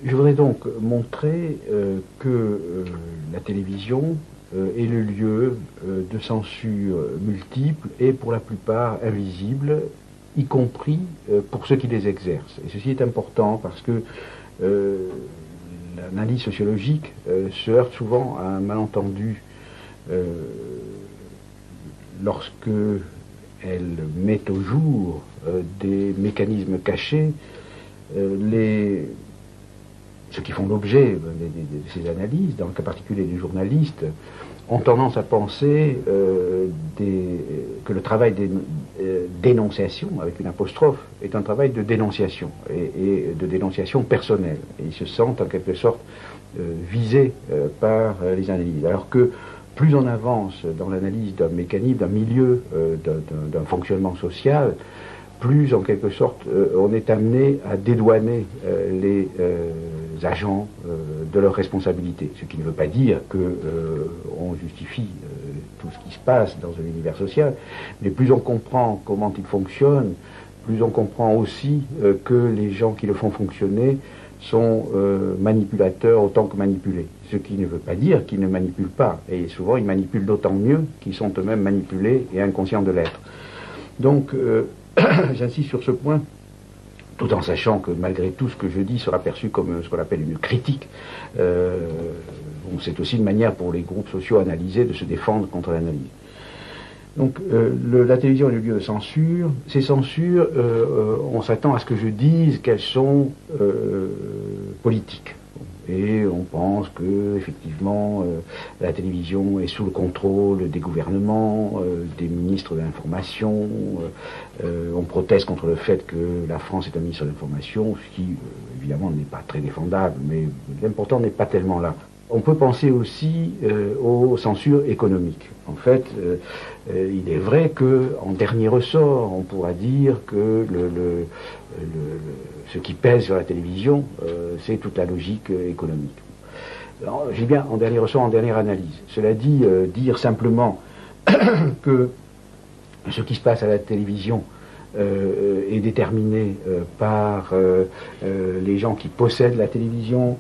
Je voudrais donc montrer que la télévision est le lieu de censure multiples et pour la plupart invisibles, y compris pour ceux qui les exercent. Et ceci est important parce que l'analyse sociologique se heurte souvent à un malentendu lorsque elle met au jour des mécanismes cachés. Ceux qui font l'objet de ces analyses, dans le cas particulier des journalistes, ont tendance à penser que le travail de dénonciation, avec une apostrophe, est un travail de dénonciation, et de dénonciation personnelle. Et ils se sentent en quelque sorte visés par les analyses. Alors que plus on avance dans l'analyse d'un mécanisme, d'un milieu, d'un fonctionnement social, plus en quelque sorte on est amené à dédouaner les agents de leurs responsabilités. Ce qui ne veut pas dire qu'on justifie tout ce qui se passe dans un univers social, mais plus on comprend comment il fonctionne, plus on comprend aussi que les gens qui le font fonctionner sont manipulateurs autant que manipulés. Ce qui ne veut pas dire qu'ils ne manipulent pas. Et souvent ils manipulent d'autant mieux qu'ils sont eux-mêmes manipulés et inconscients de l'être. Donc j'insiste sur ce point, tout en sachant que malgré tout ce que je dis sera perçu comme ce qu'on appelle une critique. C'est aussi une manière pour les groupes sociaux analysés de se défendre contre l'analyse. Donc la télévision est le lieu de censure. Ces censures, on s'attend à ce que je dise qu'elles sont politiques. Et on pense que, effectivement, la télévision est sous le contrôle des gouvernements, des ministres de l'information. On proteste contre le fait que la France est un ministre de l'information, ce qui, évidemment, n'est pas très défendable, mais l'important n'est pas tellement là. On peut penser aussi aux censures économiques. En fait, il est vrai qu'en dernier ressort, on pourra dire que ce qui pèse sur la télévision, c'est toute la logique économique. Alors, j'ai bien en dernier ressort, en dernière analyse. Cela dit, dire simplement que ce qui se passe à la télévision est déterminé par les gens qui possèdent la télévision,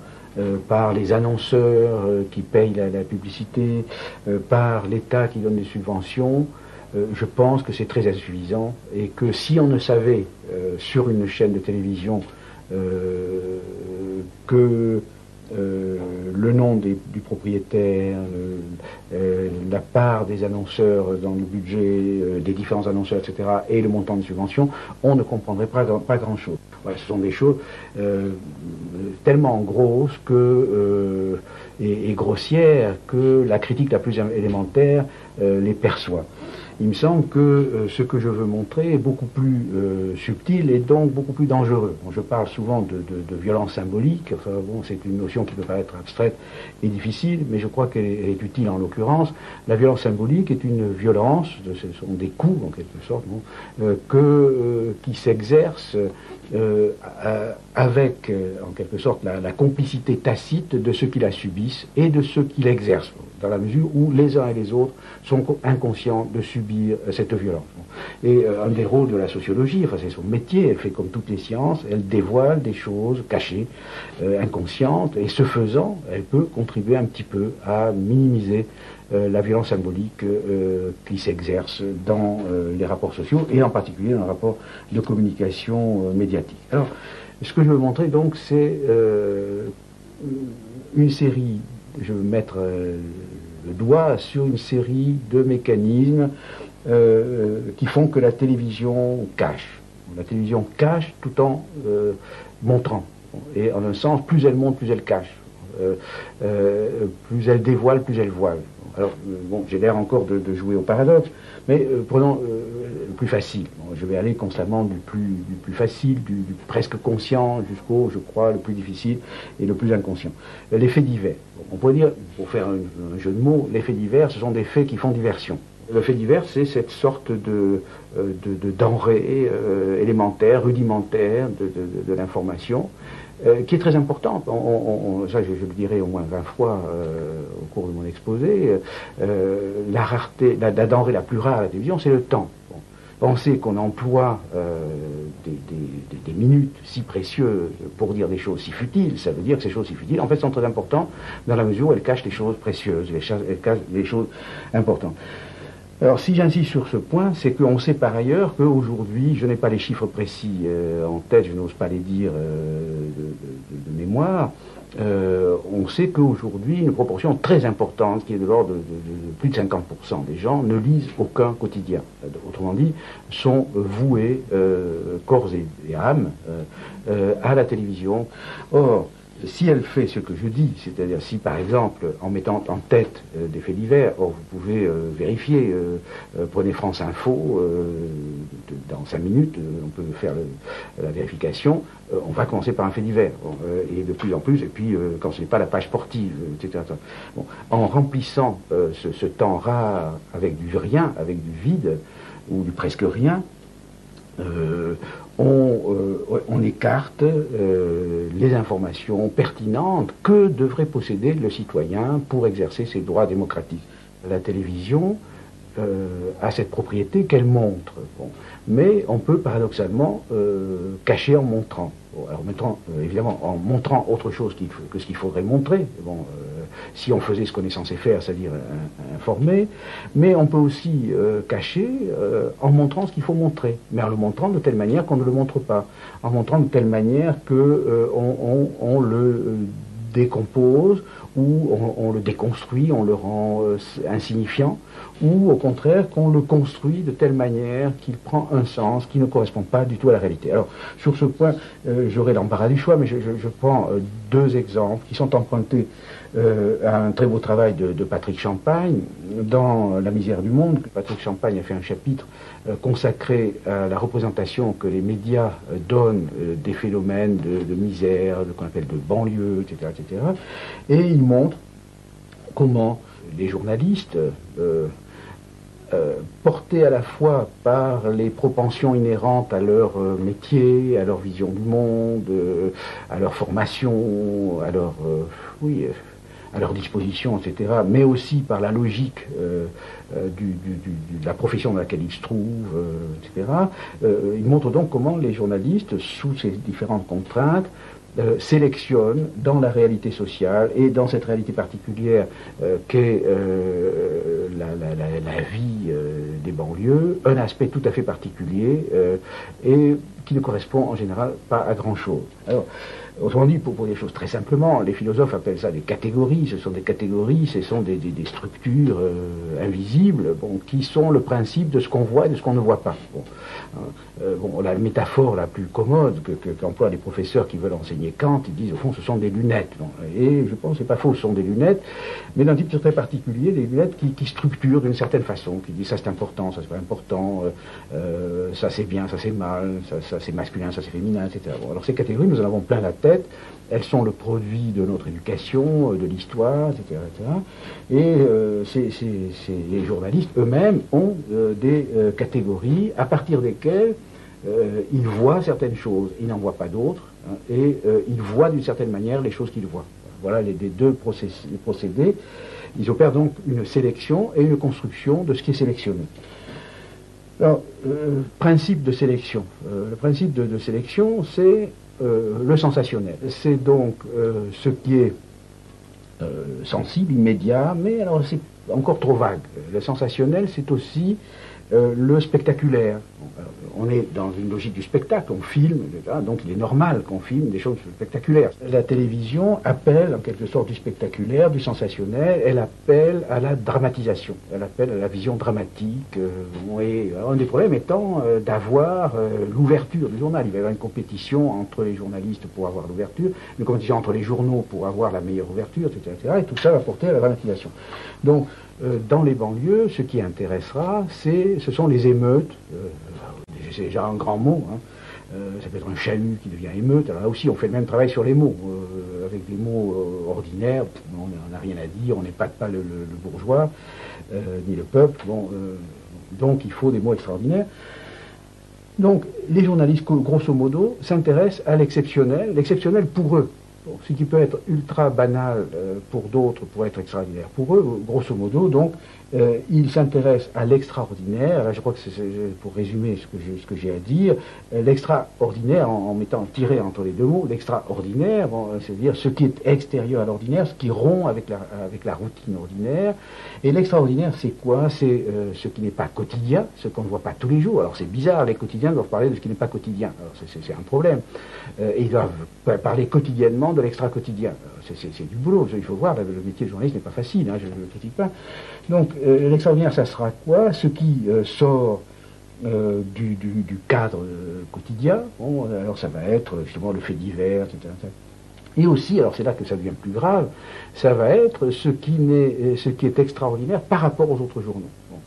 par les annonceurs qui payent la publicité, par l'État qui donne des subventions, je pense que c'est très insuffisant et que si on ne savait sur une chaîne de télévision que le nom du propriétaire, la part des annonceurs dans le budget des différents annonceurs, etc., et le montant de subvention, on ne comprendrait pas grand-chose. Voilà, ce sont des choses tellement grosses et grossières que la critique la plus élémentaire les perçoit. Il me semble que ce que je veux montrer est beaucoup plus subtil et donc beaucoup plus dangereux. Bon, je parle souvent de violence symbolique, enfin bon, c'est une notion qui peut paraître abstraite et difficile, mais je crois qu'elle est utile en l'occurrence. La violence symbolique est une violence, ce sont des coups en quelque sorte, qui s'exercent avec, en quelque sorte, la complicité tacite de ceux qui la subissent et de ceux qui l'exercent, dans la mesure où les uns et les autres sont inconscients de subir cette violence. Et un des rôles de la sociologie, enfin c'est son métier, elle fait comme toutes les sciences, elle dévoile des choses cachées, inconscientes, et ce faisant, elle peut contribuer un petit peu à minimiser la violence symbolique qui s'exerce dans les rapports sociaux, et en particulier dans le rapport de communication médiatique. Alors, ce que je veux montrer donc, c'est une série, je veux mettre le doigt sur une série de mécanismes qui font que la télévision cache. La télévision cache tout en montrant. Et en un sens, plus elle montre, plus elle cache. Plus elle dévoile, plus elle voile. Alors, bon, j'ai l'air encore de jouer au paradoxe, mais prenons le plus facile. Bon, je vais aller constamment du plus facile, du presque conscient, jusqu'au, je crois, le plus difficile et le plus inconscient. Les faits divers. Bon, on pourrait dire, pour faire un jeu de mots, les faits divers, ce sont des faits qui font diversion. Le fait divers, c'est cette sorte de denrée élémentaire, rudimentaire de l'information, qui est très importante. Ça, je le dirai au moins 20 fois au cours de mon exposé. La rareté, la denrée la plus rare à la télévision, c'est le temps. Bon. penser qu'on emploie des minutes si précieuses pour dire des choses si futiles, ça veut dire que ces choses si futiles, en fait, sont très importantes dans la mesure où elles cachent les choses précieuses, elles cachent les choses importantes. Alors, si j'insiste sur ce point, c'est qu'on sait par ailleurs qu'aujourd'hui, je n'ai pas les chiffres précis en tête, je n'ose pas les dire de mémoire, on sait qu'aujourd'hui, une proportion très importante, qui est de l'ordre de plus de 50% des gens, ne lisent aucun quotidien. Autrement dit, sont voués, corps et âme, à la télévision. Or, si elle fait ce que je dis, c'est-à-dire si par exemple en mettant en tête des faits divers, or vous pouvez vérifier, prenez France Info, dans 5 minutes, on peut faire la vérification, on va commencer par un fait divers, et de plus en plus, et puis quand ce n'est pas la page sportive, etc. Bon, en remplissant ce temps rare avec du rien, avec du vide, ou du presque rien, on écarte les informations pertinentes que devrait posséder le citoyen pour exercer ses droits démocratiques. La télévision a cette propriété qu'elle montre, bon. Mais on peut paradoxalement cacher en montrant. Bon, alors évidemment, en montrant autre chose que ce qu'il faudrait montrer, bon, si on faisait ce qu'on est censé faire, c'est-à-dire informer, mais on peut aussi cacher en montrant ce qu'il faut montrer, mais en le montrant de telle manière qu'on ne le montre pas, en montrant de telle manière que on le décompose, ou on le déconstruit, on le rend insignifiant, ou au contraire qu'on le construit de telle manière qu'il prend un sens qui ne correspond pas du tout à la réalité. Alors, sur ce point, j'aurai l'embarras du choix, mais je prends deux exemples qui sont empruntés à un très beau travail de Patrick Champagne dans La misère du monde. Patrick Champagne a fait un chapitre consacré à la représentation que les médias donnent des phénomènes de misère, de qu'on appelle de banlieue, etc., etc. Et il montre comment les journalistes, portés à la fois par les propensions inhérentes à leur métier, à leur vision du monde, à leur formation, à leur à leur disposition, etc., mais aussi par la logique de la profession dans laquelle ils se trouvent, etc. Il montre donc comment les journalistes, sous ces différentes contraintes, sélectionnent dans la réalité sociale et dans cette réalité particulière qu'est la vie des banlieues, un aspect tout à fait particulier et qui ne correspond en général pas à grand-chose. Alors, autrement dit, pour dire les choses très simplement, les philosophes appellent ça des catégories. Ce sont des catégories, ce sont des structures invisibles, bon, qui sont le principe de ce qu'on voit et de ce qu'on ne voit pas. Bon, la métaphore la plus commode qu'emploient les professeurs qui veulent enseigner Kant, ils disent au fond ce sont des lunettes. Bon, et je pense que c'est pas faux, ce sont des lunettes, mais d'un type très particulier, des lunettes qui structurent d'une certaine façon, qui disent ça c'est important, ça c'est pas important, ça c'est bien, ça c'est mal, ça c'est masculin, ça c'est féminin, etc. Bon, alors ces catégories, nous en avons plein la tête, elles sont le produit de notre éducation, de l'histoire, etc., etc. Et les journalistes eux-mêmes ont des catégories à partir desquelles ils voient certaines choses, ils n'en voient pas d'autres, hein, et ils voient d'une certaine manière les choses qu'ils voient. Voilà les deux procédés. Ils opèrent donc une sélection et une construction de ce qui est sélectionné. Alors, principe de sélection. Le principe de sélection, c'est le sensationnel. C'est donc ce qui est sensible, immédiat, mais alors c'est encore trop vague. Le sensationnel, c'est aussi le spectaculaire. On est dans une logique du spectacle, on filme, etc., donc il est normal qu'on filme des choses spectaculaires. La télévision appelle en quelque sorte du spectaculaire, du sensationnel, elle appelle à la dramatisation, elle appelle à la vision dramatique, et un des problèmes étant d'avoir l'ouverture du journal. Il va y avoir une compétition entre les journalistes pour avoir l'ouverture, une compétition entre les journaux pour avoir la meilleure ouverture, etc., etc., et tout ça va porter à la dramatisation. Donc, dans les banlieues, ce qui intéressera, ce sont les émeutes. C'est déjà un grand mot. Hein. Ça peut être un chahut qui devient émeute. Alors là aussi, on fait le même travail sur les mots. Avec des mots ordinaires, on n'a rien à dire, on n'épate pas le bourgeois, ni le peuple. Bon, donc il faut des mots extraordinaires. Donc les journalistes, grosso modo, s'intéressent à l'exceptionnel pour eux. Bon, ce qui peut être ultra banal pour d'autres pourrait être extraordinaire pour eux, grosso modo. Donc, ils s'intéressent à l'extraordinaire. Là, je crois que c'est pour résumer ce que j'ai à dire. L'extraordinaire, en mettant tiré entre les deux mots, l'extraordinaire, bon, c'est-à-dire ce qui est extérieur à l'ordinaire, ce qui rompt avec la routine ordinaire. Et l'extraordinaire, c'est quoi? C'est ce qui n'est pas quotidien, ce qu'on ne voit pas tous les jours. Alors c'est bizarre, les quotidiens doivent parler de ce qui n'est pas quotidien. Alors c'est un problème. Et ils doivent parler quotidiennement de l'extra-quotidien. C'est du boulot, il faut voir, le métier de journaliste n'est pas facile, hein, je ne le critique pas. Donc l'extraordinaire, ça sera quoi? Ce qui sort du cadre quotidien. Bon, alors ça va être justement le fait divers, etc. Et aussi, alors c'est là que ça devient plus grave, ça va être ce qui est extraordinaire par rapport aux autres journaux. Bon,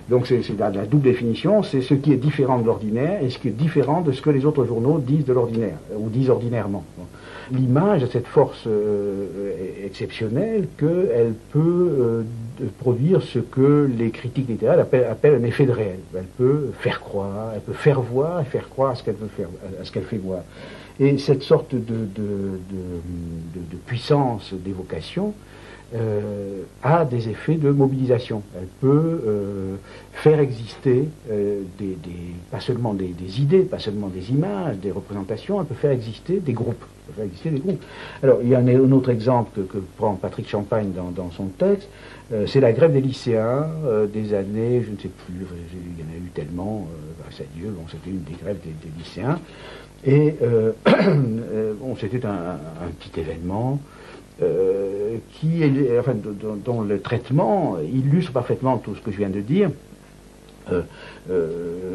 donc c'est la double définition, c'est ce qui est différent de l'ordinaire et ce qui est différent de ce que les autres journaux disent de l'ordinaire, ou disent ordinairement. Bon. L'image a cette force exceptionnelle qu'elle peut produire ce que les critiques littéraires appellent un effet de réel. Elle peut faire croire, elle peut faire voir et faire croire à ce qu'elle fait voir. Et cette sorte de puissance d'évocation a des effets de mobilisation. Elle peut faire exister pas seulement des idées, pas seulement des images, des représentations, elle peut faire exister des groupes. Alors, il y a un autre exemple que prend Patrick Champagne dans son texte, c'est la grève des lycéens des années, je ne sais plus, il y en a eu tellement, grâce à Dieu, bon, c'était une des grèves des lycéens. Et bon, c'était un petit événement dont le traitement illustre parfaitement tout ce que je viens de dire.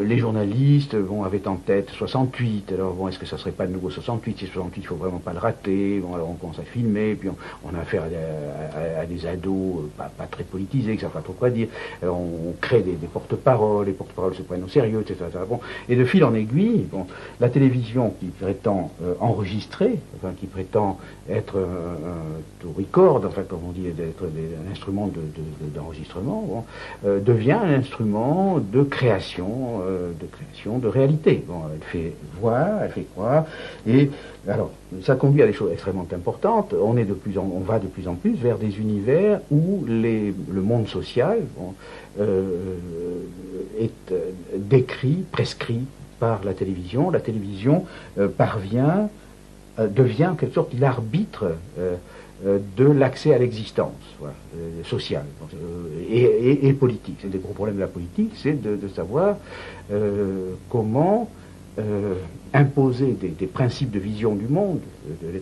Les journalistes avaient en tête 68, alors bon, est-ce que ça serait pas de nouveau 68? Si 68, il faut vraiment pas le rater. Bon, alors on commence à filmer, puis on a affaire à des ados pas très politisés, que ça ne savent pas trop quoi dire. Alors on crée des porte-paroles, les porte-paroles se prennent au sérieux, etc. Bon, et de fil en aiguille, bon, la télévision qui prétend enregistrer, enfin qui prétend être un record, enfin comme on dit, d'être un instrument d'enregistrement, bon, devient un instrument de création, de réalité. Bon, elle fait voir, elle fait croire, et alors ça conduit à des choses extrêmement importantes. On va de plus en plus vers des univers où le monde social est décrit, prescrit par la télévision. La télévision devient en quelque sorte l'arbitre de l'accès à l'existence sociale et politique. C'est des gros problèmes de la politique, c'est de savoir comment imposer des principes de vision du monde,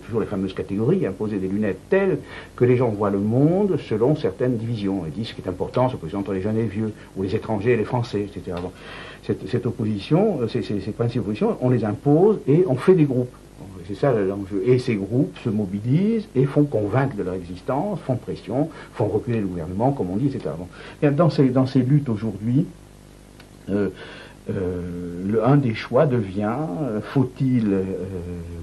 toujours les fameuses catégories, imposer des lunettes telles que les gens voient le monde selon certaines divisions et disent ce qui est important, s'opposition entre les jeunes et les vieux, ou les étrangers et les Français, etc. Bon, cette opposition, ces principes d'opposition, on les impose et on fait des groupes. C'est ça l'enjeu. Et ces groupes se mobilisent et font convaincre de leur existence, font pression, font reculer le gouvernement, comme on dit, etc. Bon. Et dans ces luttes aujourd'hui, un des choix devient faut-il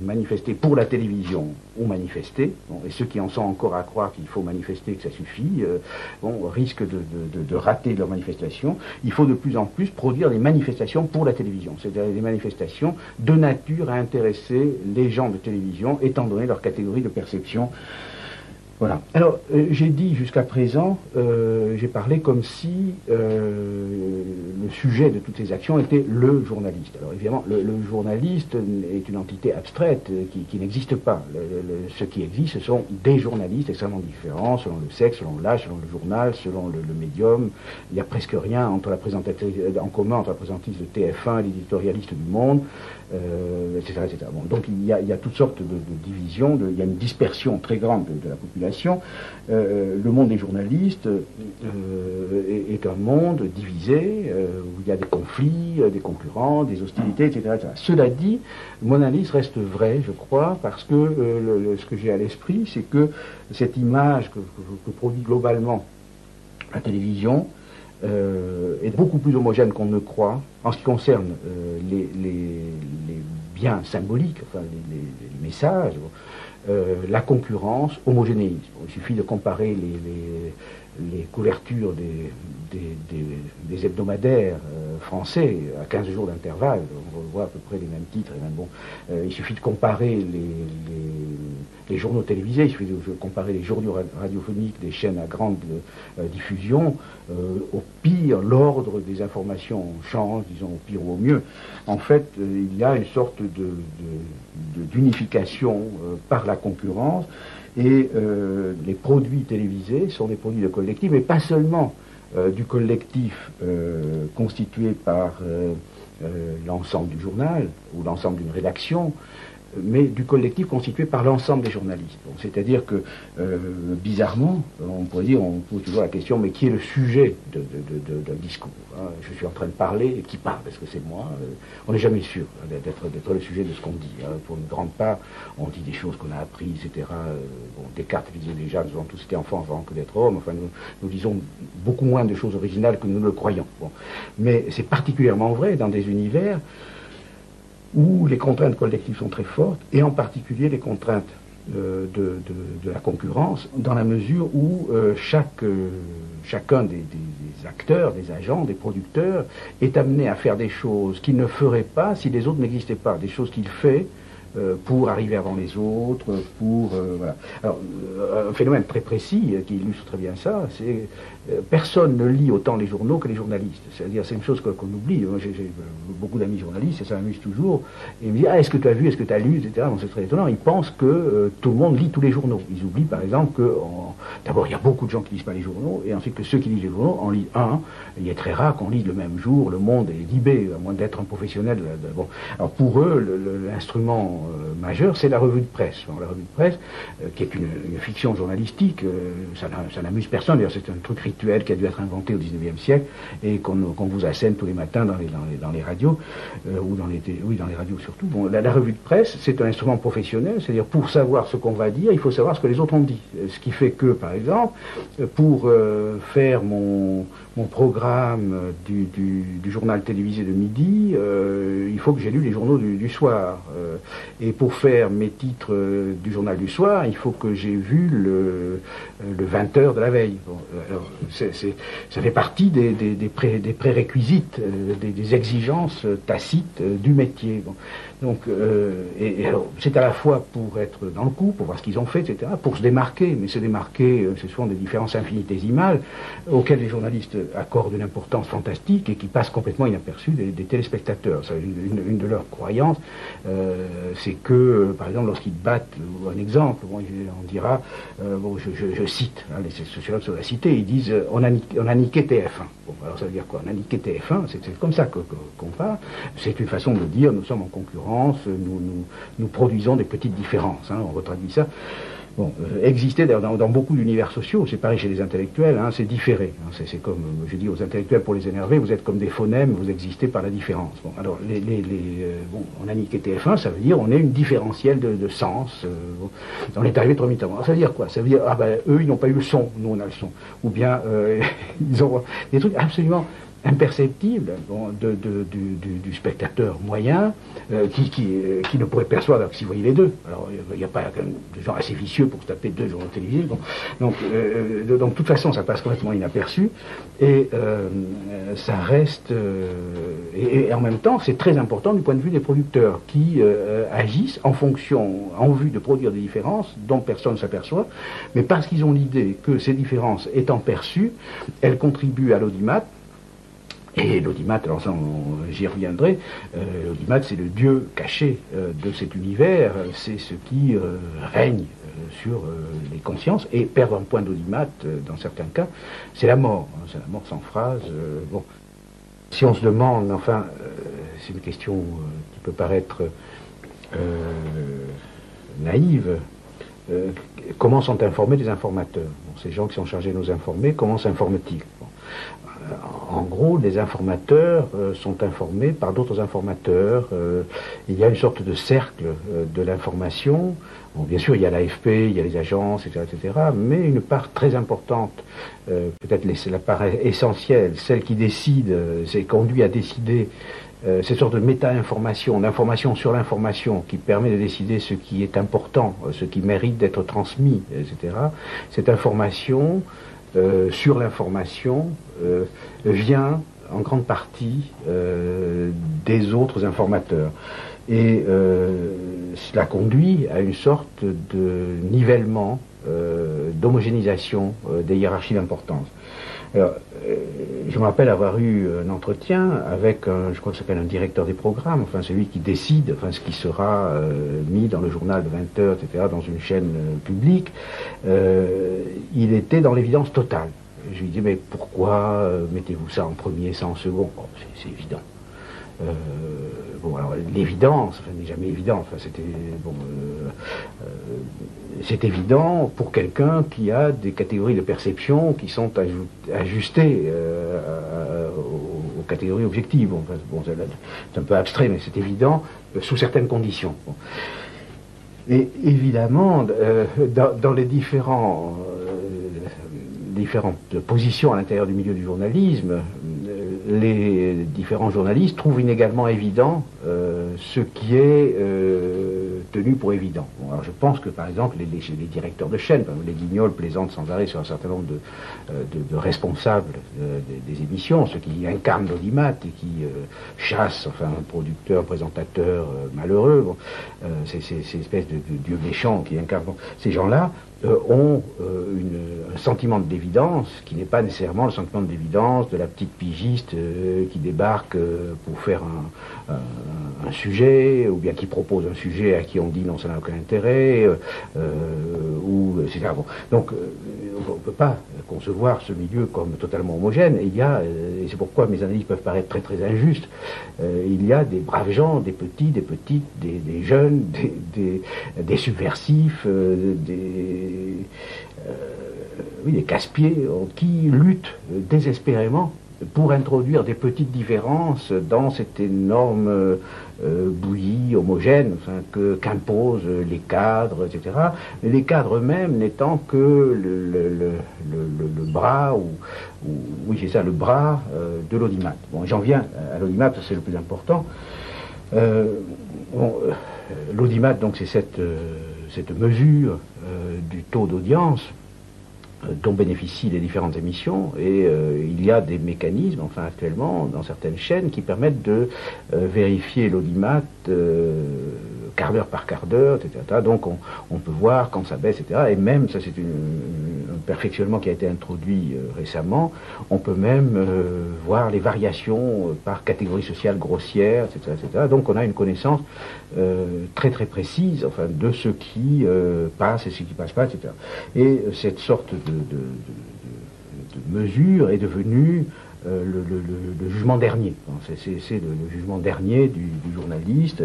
manifester pour la télévision ou manifester, bon, et ceux qui en sont encore à croire qu'il faut manifester, que ça suffit, risquent de rater leur manifestation. Il faut de plus en plus produire des manifestations pour la télévision, c'est-à-dire des manifestations de nature à intéresser les gens de télévision, étant donné leur catégorie de perception. Voilà. Alors, j'ai dit jusqu'à présent, j'ai parlé comme si le sujet de toutes ces actions était le journaliste. Alors évidemment, le journaliste est une entité abstraite qui n'existe pas. Ce qui existe, ce sont des journalistes extrêmement différents, selon le sexe, selon l'âge, selon le journal, selon le médium. Il n'y a presque rien en commun entre la présentatrice de TF1 et l'éditorialiste du Monde, etc., etc. Bon, donc il y a toutes sortes de divisions, il y a une dispersion très grande de la population. Le monde des journalistes est un monde divisé, où il y a des conflits, des concurrents, des hostilités, etc., etc. Cela dit, mon analyse reste vraie, je crois, parce que ce que j'ai à l'esprit, c'est que cette image que produit globalement la télévision est beaucoup plus homogène qu'on ne croit en ce qui concerne les biens symboliques, enfin les messages. La concurrence homogénéise. Il suffit de comparer les couvertures des hebdomadaires français à 15 jours d'intervalle. On voit à peu près les mêmes titres. Et même il suffit de comparer les journaux télévisés, il suffit de comparer les journaux radiophoniques des chaînes à grande diffusion, au pire, l'ordre des informations change, disons au pire ou au mieux. En fait, il y a une sorte d'unification par la concurrence, et les produits télévisés sont des produits de collectif, mais pas seulement du collectif constitué par l'ensemble du journal ou l'ensemble d'une rédaction, mais du collectif constitué par l'ensemble des journalistes. Bon, c'est-à-dire que, bizarrement, on pourrait dire, on pose toujours la question, mais qui est le sujet d'un discours, hein? Je suis en train de parler, et qui parle? Est-ce que c'est moi? On n'est jamais sûr d'être le sujet de ce qu'on dit, hein. Pour une grande part, on dit des choses qu'on a apprises, etc. Bon, Descartes disait déjà, nous avons tous été enfants avant que d'être hommes. Enfin, nous disons beaucoup moins de choses originales que nous ne le croyons. Bon. Mais c'est particulièrement vrai dans des univers où les contraintes collectives sont très fortes, et en particulier les contraintes de la concurrence, dans la mesure où chacun des acteurs, des agents, des producteurs, est amené à faire des choses qu'il ne ferait pas si les autres n'existaient pas, des choses qu'il fait pour arriver avant les autres, pour... voilà. Alors, un phénomène très précis qui illustre très bien ça, c'est personne ne lit autant les journaux que les journalistes. C'est-à-dire, c'est une chose qu'on oublie. Moi, j'ai beaucoup d'amis journalistes, et ça m'amuse toujours. Et ils me disent, ah, est-ce que tu as vu, est-ce que tu as lu, etc. Bon, c'est très étonnant. Ils pensent que tout le monde lit tous les journaux. Ils oublient, par exemple, que, d'abord, il y a beaucoup de gens qui lisent pas les journaux, et ensuite que ceux qui lisent les journaux en lisent un. Il est très rare qu'on lise le même jour Le Monde et Libé, à moins d'être un professionnel. Bon. Alors, pour eux, l'instrument majeur, c'est la revue de presse. Alors, la revue de presse, qui est une fiction journalistique, ça n'amuse personne. D'ailleurs, c'est un truc rituel qui a dû être inventé au XIXe siècle et qu'on vous assène tous les matins dans les radios, ou dans les radios surtout. Bon, la revue de presse, c'est un instrument professionnel, c'est-à-dire pour savoir ce qu'on va dire, il faut savoir ce que les autres ont dit. Ce qui fait que, par exemple, pour faire mon programme du journal télévisé de midi, il faut que j'ai lu les journaux du soir. Et pour faire mes titres du journal du soir, il faut que j'ai vu le 20h de la veille. Bon, alors, ça fait partie des prérequisites, des exigences tacites du métier. Bon. Donc, et alors, c'est à la fois pour être dans le coup, pour voir ce qu'ils ont fait, etc., pour se démarquer, mais se démarquer, ce sont des différences infinitésimales auxquelles les journalistes accordent une importance fantastique et qui passent complètement inaperçues des téléspectateurs. Ça, une de leurs croyances, c'est que, par exemple, lorsqu'ils battent, un exemple, bon, on dira, bon, je cite, hein, les sociologues sur la cité, ils disent, on a niqué TF1. Bon, alors ça veut dire quoi? On a niqué TF1, c'est comme ça qu'on parle. C'est une façon de dire, nous sommes en concurrence, nous produisons des petites différences, hein, on retraduit ça. Bon, exister dans beaucoup d'univers sociaux, c'est pareil chez les intellectuels, hein, c'est différé. Hein, c'est comme, je dis aux intellectuels pour les énerver, vous êtes comme des phonèmes, vous existez par la différence. Bon, alors, bon, on a niqué TF1, ça veut dire on est une différentielle de sens. Bon, on est arrivé trop mi-temps. Ça veut dire quoi? Ça veut dire, ah ben, eux, ils n'ont pas eu le son, nous on a le son. Ou bien, ils ont des trucs absolument imperceptible, bon, du spectateur moyen qui ne pourrait percevoir que s'il voyait les deux. Alors il n'y a pas de gens assez vicieux pour se taper deux journaux télévisés. Bon. Donc de toute façon ça passe complètement inaperçu et ça reste et en même temps c'est très important du point de vue des producteurs qui agissent en vue de produire des différences dont personne ne s'aperçoit, mais parce qu'ils ont l'idée que ces différences étant perçues, elles contribuent à l'audimat. Et l'audimat, alors ça j'y reviendrai, l'audimat c'est le dieu caché de cet univers, c'est ce qui règne sur les consciences, et perdre un point d'audimat, dans certains cas, c'est la mort, hein, c'est la mort sans phrase. Bon. Si on se demande, enfin, c'est une question qui peut paraître naïve, comment sont informés les informateurs? Bon, ces gens qui sont chargés de nous informer, comment s'informent-ils? Bon. En gros, les informateurs sont informés par d'autres informateurs. Il y a une sorte de cercle de l'information. Bon, bien sûr, il y a l'AFP, il y a les agences, etc., etc., mais une part très importante, peut-être la part essentielle, celle qui décide, c'est conduit à décider cette sorte de méta-information, d'information sur l'information qui permet de décider ce qui est important, ce qui mérite d'être transmis, etc. Cette information sur l'information vient en grande partie des autres informateurs. Et cela conduit à une sorte de nivellement, d'homogénéisation des hiérarchies d'importance. Alors, je me rappelle avoir eu un entretien avec, je crois que ça s'appelle un directeur des programmes, enfin celui qui décide, enfin ce qui sera mis dans le journal de 20 heures, etc., dans une chaîne publique. Il était dans l'évidence totale. Je lui dis, mais pourquoi mettez-vous ça en premier, ça en second? Bon, c'est évident. Bon, alors l'évidence, enfin, n'est jamais évident. Enfin, c'était bon, c'est évident pour quelqu'un qui a des catégories de perception qui sont ajustées aux catégories objectives. Bon, c'est un peu abstrait, mais c'est évident sous certaines conditions. Bon. Et évidemment, dans les différentes positions à l'intérieur du milieu du journalisme, les différents journalistes trouvent inégalement évident ce qui est tenu pour évident. Bon, alors je pense que par exemple les directeurs de chaîne, les Guignols plaisantent sans arrêt sur un certain nombre de responsables des émissions, ceux qui incarnent l'audimat et qui chassent enfin un producteur, présentateur malheureux, bon, ces espèces de dieux méchants qui incarnent. Bon, ces gens-là ont un sentiment d'évidence qui n'est pas nécessairement le sentiment d'évidence de la petite pigiste qui débarque pour faire un sujet, ou bien qui propose un sujet à qui on dit non, ça n'a aucun intérêt, ou etc. Bon. Donc on ne peut pas concevoir ce milieu comme totalement homogène. Il y a, et c'est pourquoi mes analyses peuvent paraître très très injustes, il y a des braves gens, des petits, des petites, des jeunes, des subversifs, des casse-pieds qui luttent désespérément pour introduire des petites différences dans cette énorme bouillie homogène qu'imposent les cadres, etc. Mais les cadres eux-mêmes n'étant que le bras, oui c'est ça, le bras de l'audimat. Bon, j'en viens à l'audimat, c'est le plus important. L'audimat, donc, c'est cette mesure du taux d'audience dont bénéficient les différentes émissions, et il y a des mécanismes, enfin actuellement, dans certaines chaînes, qui permettent de vérifier l'audimat quart d'heure par quart d'heure, etc. Donc on peut voir quand ça baisse, etc. Et même, ça c'est un perfectionnement qui a été introduit récemment, on peut même voir les variations par catégorie sociale grossière, etc., etc. Donc on a une connaissance très très précise, enfin, de ce qui passe et ce qui passe pas, etc. Et cette sorte de mesure est devenue le jugement dernier. C'est le jugement dernier du journaliste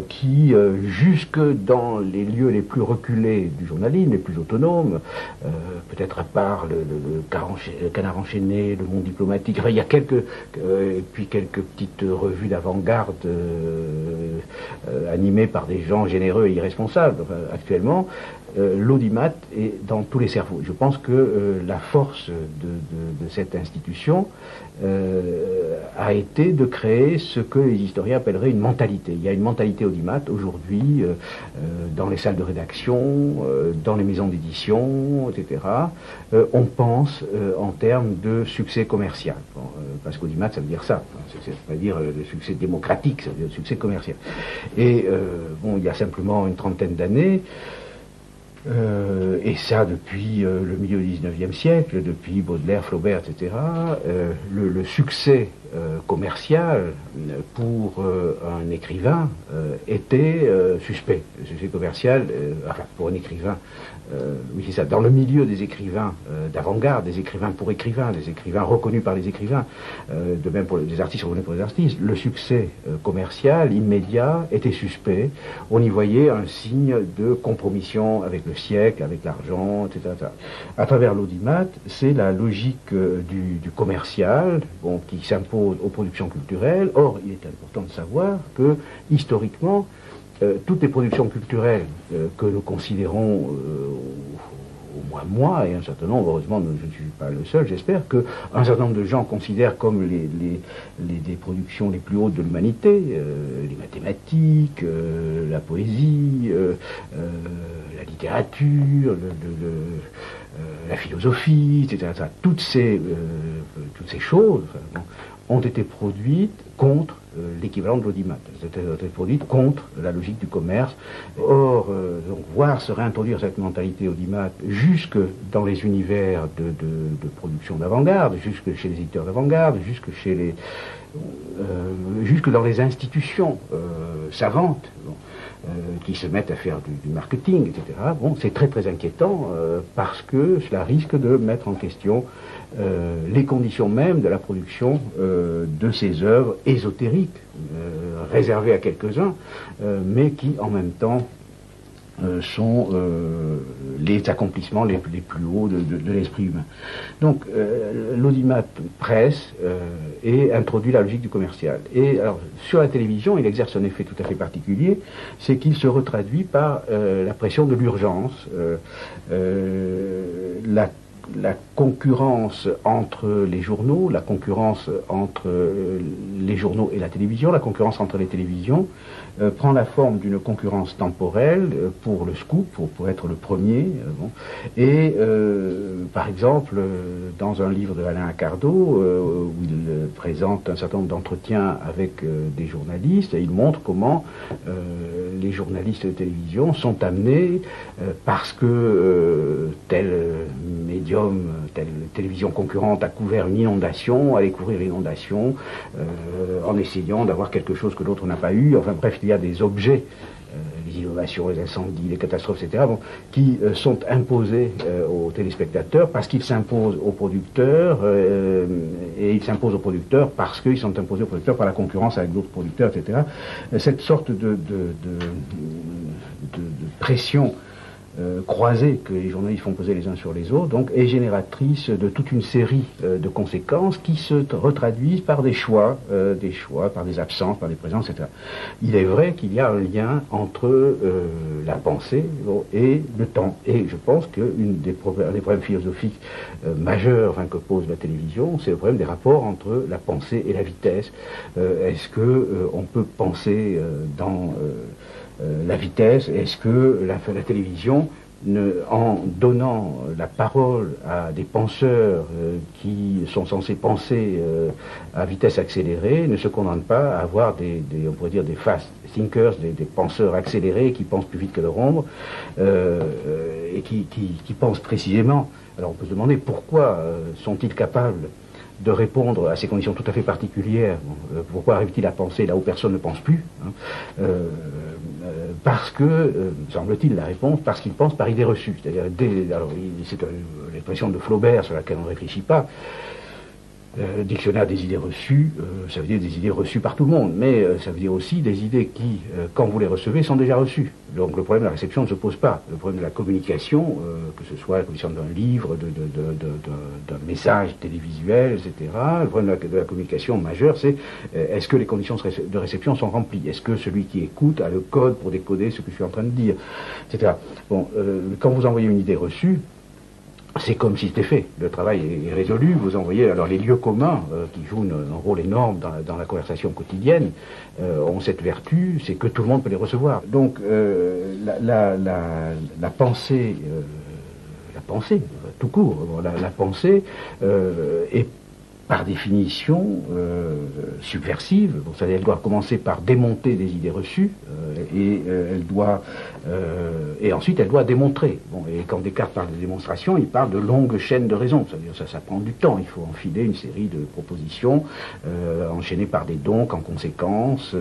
qui, jusque dans les lieux les plus reculés du journalisme, les plus autonomes, peut-être à part le Canard enchaîné, le Monde diplomatique, enfin, il y a quelques petites revues d'avant-garde animées par des gens généreux et irresponsables. Enfin, actuellement, l'audimat est dans tous les cerveaux. Je pense que la force de cette institution a été de créer ce que les historiens appelleraient une mentalité. Il y a une mentalité audimat aujourd'hui dans les salles de rédaction, dans les maisons d'édition, etc. On pense en termes de succès commercial. Bon, parce qu'audimat, ça veut dire ça. C'est pas dire le succès démocratique, ça veut dire le succès commercial. Et bon, il y a simplement une trentaine d'années, et ça depuis le milieu du XIXe siècle, depuis Baudelaire, Flaubert, etc., le succès commercial pour un écrivain était suspect. Le succès commercial, enfin pour un écrivain, oui c'est ça, dans le milieu des écrivains d'avant-garde, des écrivains pour écrivains, des écrivains reconnus par les écrivains, de même pour des artistes reconnus pour les artistes, le succès commercial immédiat était suspect. On y voyait un signe de compromission avec le siècle, avec l'argent, etc., etc. À travers l'audimat, c'est la logique du commercial, bon, qui s'impose aux productions culturelles. Or, il est important de savoir que, historiquement, toutes les productions culturelles que nous considérons, au moins moi, et un certain nombre, heureusement je ne suis pas le seul, j'espère, qu'un certain nombre de gens considèrent comme les productions les plus hautes de l'humanité, les mathématiques, la poésie, la littérature, la philosophie, etc. Toutes ces choses, enfin, bon, ont été produites contre l'équivalent de l'audimat. Elles ont été produites contre la logique du commerce. Or, donc, voir se réintroduire cette mentalité audimat jusque dans les univers de production d'avant-garde, jusque chez les éditeurs d'avant-garde, jusque dans les institutions savantes, qui se mettent à faire du marketing, etc. Bon, c'est très très inquiétant parce que cela risque de mettre en question les conditions mêmes de la production de ces œuvres ésotériques, réservées à quelques-uns, mais qui en même temps sont les accomplissements les plus hauts de l'esprit humain. Donc l'audimat presse et introduit la logique du commercial. Et alors sur la télévision, il exerce un effet tout à fait particulier, c'est qu'il se retraduit par la pression de l'urgence, la concurrence entre les journaux, la concurrence entre les journaux et la télévision, la concurrence entre les télévisions prend la forme d'une concurrence temporelle pour le scoop, pour être le premier. Et par exemple, dans un livre de Alain Accardo, où il présente un certain nombre d'entretiens avec des journalistes, il montre comment les journalistes de télévision sont amenés, parce que tel médium, telle télévision concurrente a couvert une inondation, à aller couvrir l'inondation en essayant d'avoir quelque chose que l'autre n'a pas eu. Enfin bref, il y a des objets, les inondations, les incendies, les catastrophes, etc., qui sont imposés aux téléspectateurs parce qu'ils s'imposent aux producteurs, et ils s'imposent aux producteurs parce qu'ils sont imposés aux producteurs par la concurrence avec d'autres producteurs, etc. Cette sorte de pression croisée que les journalistes font peser les uns sur les autres, donc, est génératrice de toute une série de conséquences qui se retraduisent par des choix, par des absences, par des présences, etc. Il est vrai qu'il y a un lien entre la pensée et le temps. Et je pense qu'un des problèmes philosophiques majeurs que pose la télévision, c'est le problème des rapports entre la pensée et la vitesse. Est-ce que on peut penser dans la vitesse? Est-ce que la télévision, en donnant la parole à des penseurs qui sont censés penser à vitesse accélérée, ne se condamne pas à avoir on pourrait dire des fast thinkers, des penseurs accélérés qui pensent plus vite que leur ombre, et qui pensent précisément? Alors on peut se demander pourquoi sont-ils capables de répondre à ces conditions tout à fait particulières. Pourquoi arrive-t-il à penser là où personne ne pense plus, parce que, semble-t-il, la réponse, parce qu'il pense par idée reçue. C'est-à-dire, c'est l'expression de Flaubert sur laquelle on ne réfléchit pas. Dictionnaire des idées reçues, ça veut dire des idées reçues par tout le monde, mais ça veut dire aussi des idées qui, quand vous les recevez, sont déjà reçues. Donc le problème de la réception ne se pose pas. Le problème de la communication, que ce soit la communication d'un livre, d'un message télévisuel, etc., le problème de la communication majeur, c'est est-ce que les conditions de réception sont remplies? Est-ce que celui qui écoute a le code pour décoder ce que je suis en train de dire, etc. Bon, quand vous envoyez une idée reçue, c'est comme si c'était fait. Le travail est résolu. Vous envoyez alors les lieux communs qui jouent un rôle énorme dans la conversation quotidienne ont cette vertu, c'est que tout le monde peut les recevoir. Donc la pensée, tout court, la pensée est par définition subversive. Bon, ça, elle doit commencer par démonter des idées reçues et ensuite elle doit démontrer. Bon, et quand Descartes parle de démonstration, il parle de longues chaînes de raisons. C'est-à-dire ça prend du temps. Il faut enfiler une série de propositions enchaînées par des donc en conséquence.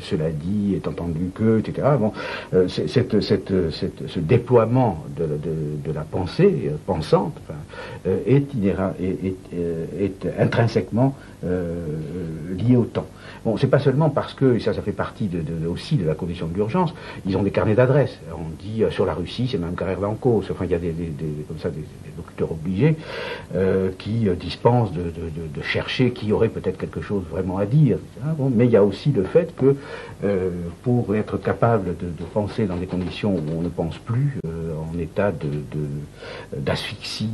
Cela dit est entendu que, etc. Bon, ce déploiement de la pensée pensante est intrinsèquement lié au temps. Bon, c'est pas seulement parce que, et ça fait partie aussi de la condition de l'urgence, ils ont des carnets d'adresses. On dit sur la Russie, c'est même Carrère d'Ancos. Enfin, il y a des locuteurs obligés qui dispensent de chercher qui aurait peut-être quelque chose vraiment à dire. Bon, mais il y a aussi le fait que pour être capable de penser dans des conditions où on ne pense plus, en état d'asphyxie,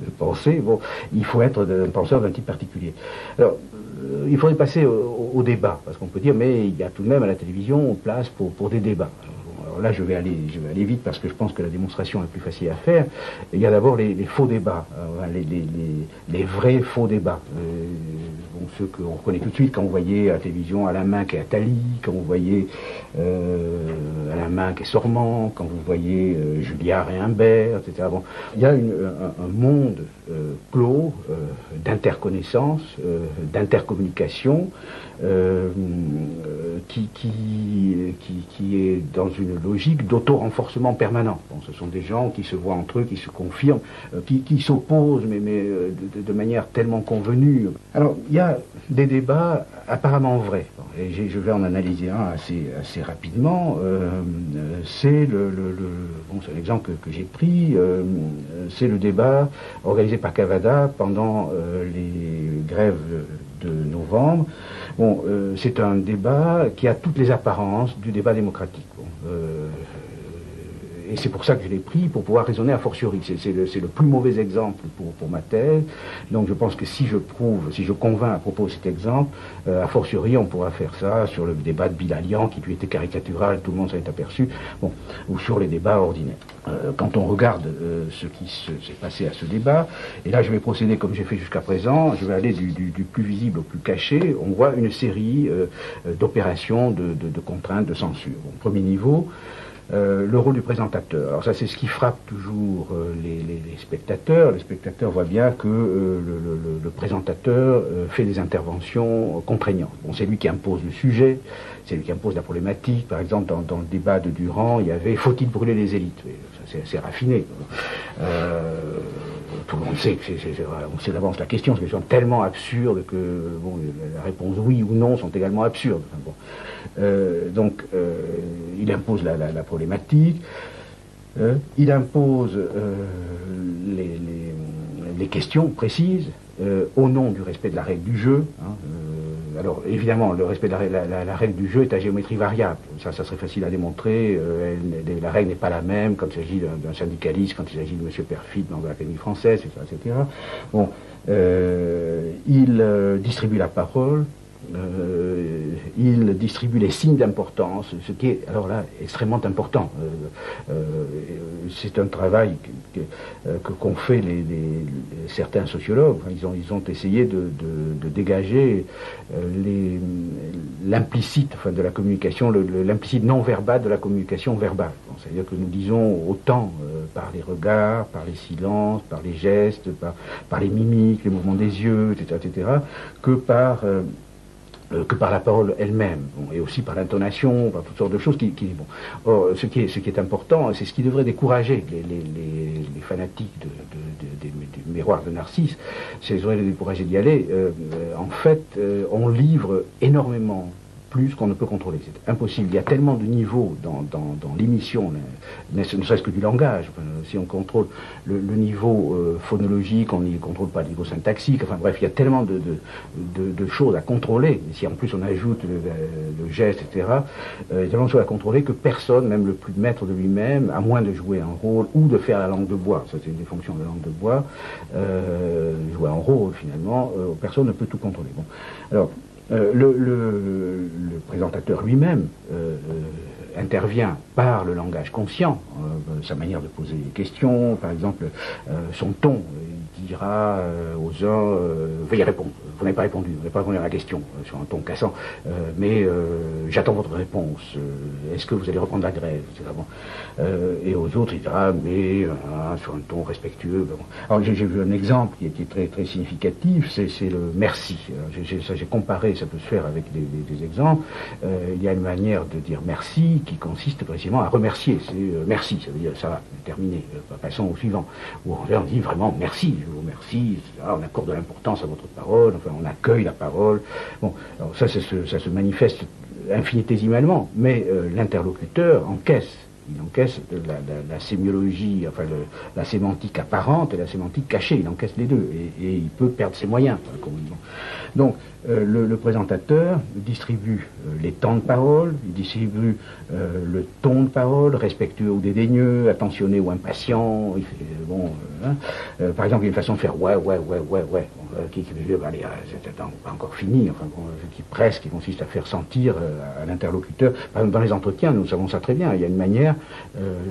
de penser, bon, il faut être un penseur d'un type particulier. Alors, il faudrait passer au débat, parce qu'on peut dire, mais il y a tout de même à la télévision place pour des débats. alors là, je vais aller vite parce que je pense que la démonstration est plus facile à faire. Il y a d'abord les faux débats, les vrais faux débats. Bon, ceux qu'on reconnaît tout de suite quand vous voyez à la télévision Alain Minc et Attali, quand vous voyez Alain Minc et Sormand, quand vous voyez Julliard et Imbert, etc. Bon, il y a un monde clos d'interconnaissance, d'intercommunication, qui est dans une logique d'auto-renforcement permanent. Bon, ce sont des gens qui se voient entre eux, qui se confirment, qui s'opposent, mais de manière tellement convenue. Alors, il y a des débats apparemment vrais. Bon, et je vais en analyser un assez rapidement. C'est bon, c'est l'exemple que j'ai pris. C'est le débat organisé par Cavada pendant les grèves de novembre. Bon, c'est un débat qui a toutes les apparences du débat démocratique. Bon, et c'est pour ça que je l'ai pris, pour pouvoir raisonner a fortiori. C'est le plus mauvais exemple pour ma thèse. Donc je pense que si je convainc à propos de cet exemple, a fortiori on pourra faire ça sur le débat de Bilalian, qui lui était caricatural, tout le monde s'en est aperçu, bon, ou sur les débats ordinaires. Quand on regarde ce qui s'est passé à ce débat, et là je vais procéder comme j'ai fait jusqu'à présent, je vais aller du plus visible au plus caché, on voit une série d'opérations de contraintes, de censure. Bon, premier niveau, le rôle du présentateur. Alors ça, c'est ce qui frappe toujours les spectateurs. Les spectateurs voient bien que le présentateur fait des interventions contraignantes. Bon, c'est lui qui impose le sujet, c'est lui qui impose la problématique. Par exemple, dans le débat de Durand, il y avait « Faut-il brûler les élites ?» Ça, c'est raffiné. Tout le monde sait que on sait d'avance la question, c'est une question tellement absurde que bon, la réponse oui ou non sont également absurdes. Enfin, bon. Donc, il impose la problématique, il impose les questions précises, au nom du respect de la règle du jeu. Hein, alors, évidemment, le respect de la règle du jeu est à géométrie variable. Ça serait facile à démontrer. La règle n'est pas la même quand il s'agit d'un syndicaliste, quand il s'agit de M. Perfit dans l'Académie française, etc. Bon, il distribue la parole. Il distribue les signes d'importance, ce qui est, alors là, extrêmement important. C'est un travail qu'ont fait certains sociologues. Ils ont essayé de dégager l'implicite, enfin, de la communication, l'implicite non verbal de la communication verbale. Bon, c'est-à-dire que nous disons autant par les regards, par les silences, par les gestes, par les mimiques, les mouvements des yeux, etc., que par la parole elle-même, bon, et aussi par l'intonation, par toutes sortes de choses bon. Or, ce qui est important, c'est ce qui devrait décourager les fanatiques du miroir de Narcisse, c'est devrait les décourager d'y aller. En fait, on livre énormément plus qu'on ne peut contrôler. C'est impossible. Il y a tellement de niveaux dans l'émission, ne serait-ce que du langage. Enfin, si on contrôle le niveau phonologique, on n'y contrôle pas le niveau syntaxique. Enfin bref, il y a tellement de choses à contrôler. Et si en plus on ajoute le geste, etc., il y a tellement de choses à contrôler que personne, même le plus maître de lui-même, à moins de jouer un rôle ou de faire la langue de bois, ça c'est une des fonctions de la langue de bois, jouer un rôle finalement, personne ne peut tout contrôler. Bon, alors, le présentateur lui-même intervient par le langage conscient, sa manière de poser les questions, par exemple son ton. Il dira aux uns veuillez répondre, vous n'avez pas répondu, vous n'avez pas répondu à la question, sur un ton cassant, mais j'attends votre réponse, est-ce que vous allez reprendre la grève, etc. Bon. Et aux autres il dira mais sur un ton respectueux. Bon. Alors j'ai vu un exemple qui est très, très significatif, c'est le merci. J'ai comparé, ça peut se faire avec des exemples. Il y a une manière de dire merci qui consiste précisément à remercier. C'est merci, ça veut dire ça va, terminé, passons au suivant. Ou on dit vraiment merci, je vous remercie, on accorde de l'importance à votre parole, enfin on accueille la parole. Bon, alors ça se manifeste infinitésimalement, mais l'interlocuteur encaisse. Il encaisse la sémiologie, enfin la sémantique apparente et la sémantique cachée. Il encaisse les deux et il peut perdre ses moyens. Donc le présentateur distribue les temps de parole, il distribue le ton de parole, respectueux ou dédaigneux, attentionné ou impatient. Il fait, par exemple, il y a une façon de faire ouais. Bon, c'est pas encore fini, enfin, qui consiste à faire sentir à l'interlocuteur. Par exemple, dans les entretiens, nous savons ça très bien, il y a une manière,